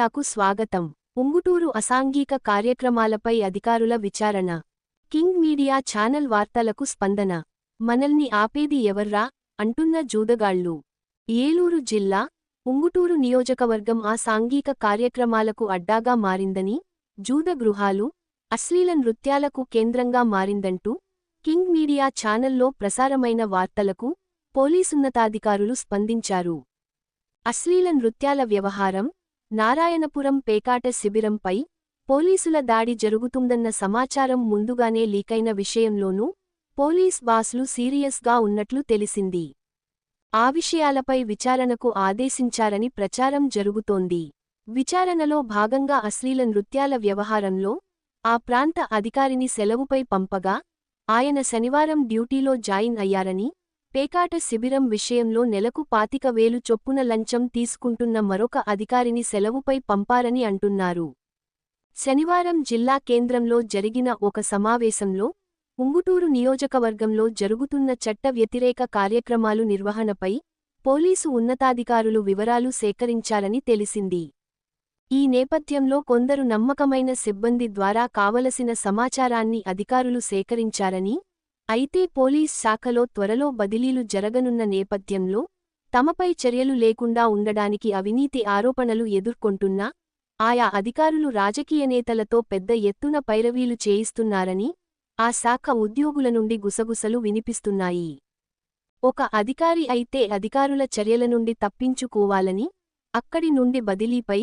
మీడియాకు స్వాగతం. ఉంగుటూరు అసాంఘిక కార్యక్రమాలపై అధికారుల విచారణ. కింగ్ మీడియా ఛానల్ వార్తలకు స్పందన. మనల్ని ఆపేది ఎవర్రా అంటున్న జూదగాళ్లు. ఏలూరు జిల్లా ఉంగుటూరు నియోజకవర్గం అసాంఘిక కార్యక్రమాలకు అడ్డాగా మారిందని, జూద గృహాలు, అశ్లీల నృత్యాలకు కేంద్రంగా మారిందంటూ కింగ్ మీడియా ఛానల్లో ప్రసారమైన వార్తలకు పోలీసున్నతాధికారులు స్పందించారు. అశ్లీల నృత్యాల వ్యవహారం, నారాయణపురం పేకాట శిబిరంపై పోలీసుల దాడి జరుగుతుందన్న సమాచారం ముందుగానే లీకైన విషయంలోనూ పోలీస్ బాస్లు సీరియస్గా ఉన్నట్లు తెలిసింది. ఆ విషయాలపై విచారణకు ఆదేశించారని ప్రచారం జరుగుతోంది. విచారణలో భాగంగా అశ్లీల నృత్యాల వ్యవహారంలో ఆ ప్రాంత అధికారిని సెలవుపై పంపగా ఆయన శనివారం డ్యూటీలో జాయిన్ అయ్యారని, పేకాట శిబిరం విషయంలో నెలకు 25,000 చొప్పున లంచం తీసుకుంటున్న మరొక అధికారిని సెలవుపై పంపారని అంటున్నారు. శనివారం జిల్లా కేంద్రంలో జరిగిన ఒక సమావేశంలో ఉంగుటూరు నియోజకవర్గంలో జరుగుతున్న చట్ట వ్యతిరేక కార్యక్రమాలు నిర్వహణపై పోలీసు ఉన్నతాధికారులు వివరాలు సేకరించారని తెలిసింది. ఈ నేపథ్యంలో కొందరు నమ్మకమైన సిబ్బంది ద్వారా కావలసిన సమాచారాన్ని అధికారులు సేకరించారని, అయితే పోలీస్ శాఖలో త్వరలో బదిలీలు జరగనున్న నేపథ్యంలో తమపై చర్యలు లేకుండా ఉండడానికి అవినీతి ఆరోపణలు ఎదుర్కొంటున్న ఆయా అధికారులు రాజకీయ నేతలతో పెద్ద ఎత్తున పైరవీలు చేయిస్తున్నారని ఆ శాఖ ఉద్యోగుల నుండి గుసగుసలు వినిపిస్తున్నాయి. ఒక అధికారి అయితే అధికారుల చర్యల నుండి తప్పించుకోవాలని, అక్కడి నుండి బదిలీపై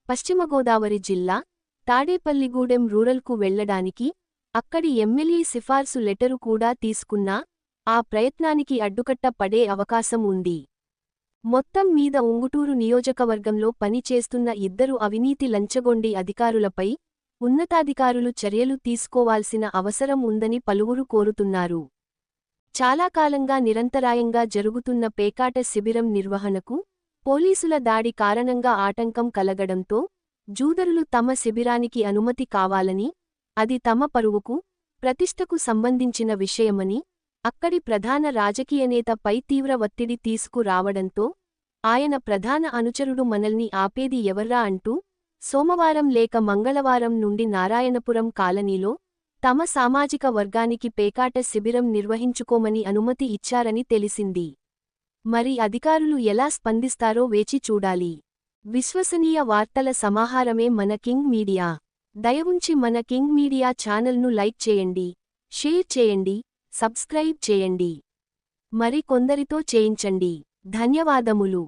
పశ్చిమగోదావరి జిల్లా తాడేపల్లిగూడెం రూరల్కు వెళ్లడానికి అక్కడి ఎమ్మెల్యే సిఫార్సు లెటరు కూడా తీసుకున్నా ఆ ప్రయత్నానికి అడ్డుకట్ట పడే అవకాశం ఉంది. మొత్తం మీద ఉంగుటూరు నియోజకవర్గంలో పనిచేస్తున్న ఇద్దరు అవినీతి లంచగొండి అధికారులపై ఉన్నతాధికారులు చర్యలు తీసుకోవాల్సిన అవసరం ఉందని పలువురు కోరుతున్నారు. చాలా కాలంగా నిరంతరాయంగా జరుగుతున్న పేకాట శిబిరం నిర్వహణకు పోలీసుల దాడి కారణంగా ఆటంకం కలగడంతో జూదరులు తమ శిబిరానికి అనుమతి కావాలని, అది తమ పరువుకు, ప్రతిష్టకు సంబంధించిన విషయమని అక్కడి ప్రధాన రాజకీయ నేత పై తీవ్ర ఒత్తిడి తీసుకురావడంతో ఆయన ప్రధాన అనుచరుడు మనల్ని ఆపేది ఎవర్రా అంటూ సోమవారం లేక మంగళవారం నుండి నారాయణపురం కాలనీలో తమ సామాజిక వర్గానికి పేకాట శిబిరం నిర్వహించుకోమని అనుమతి ఇచ్చారని తెలిసింది. మరి అధికారులు ఎలా స్పందిస్తారో వేచి చూడాలి. విశ్వసనీయ వార్తల సమాహారమే మన కింగ్ మీడియా. దయవుంచి మన కింగ్ మీడియా ఛానల్ను లైక్ చేయండి, షేర్ చేయండి, సబ్స్క్రైబ్ చేయండి. మరి కొందరితో చేయించండి. ధన్యవాదములు.